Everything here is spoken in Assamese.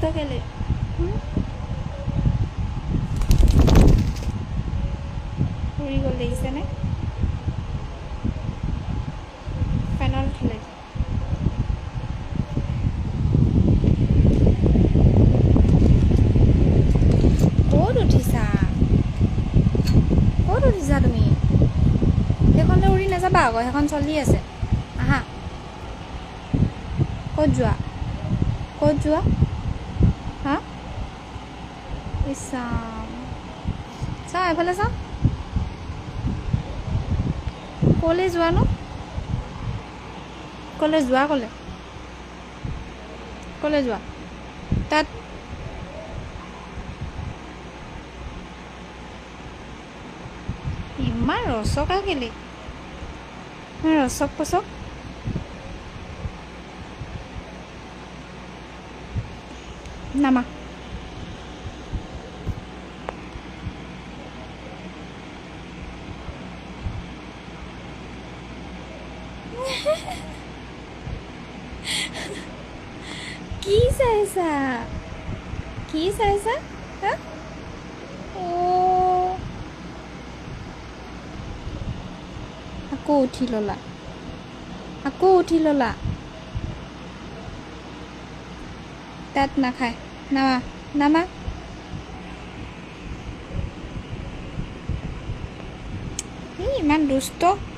দুষ্ট কেলে উৰি গ'ল দেখিছেনে ফেনত উঠিলে ক'ত উঠিছা তুমি সেইখনলৈ উৰি নাযাবা আকৌ সেইখন চলি আছে আহা ক'ত যোৱা হা ইচ্ছা চাওঁ এফালে চাওঁ ক'লৈ যোৱানো ক'লৈ যোৱা তাত ইমান ৰচকা কেলে ৰচক পচক নামা কি চাইছা হা আকৌ উঠি ল'লা তাত নাখায় নামা ইমান দুষ্ট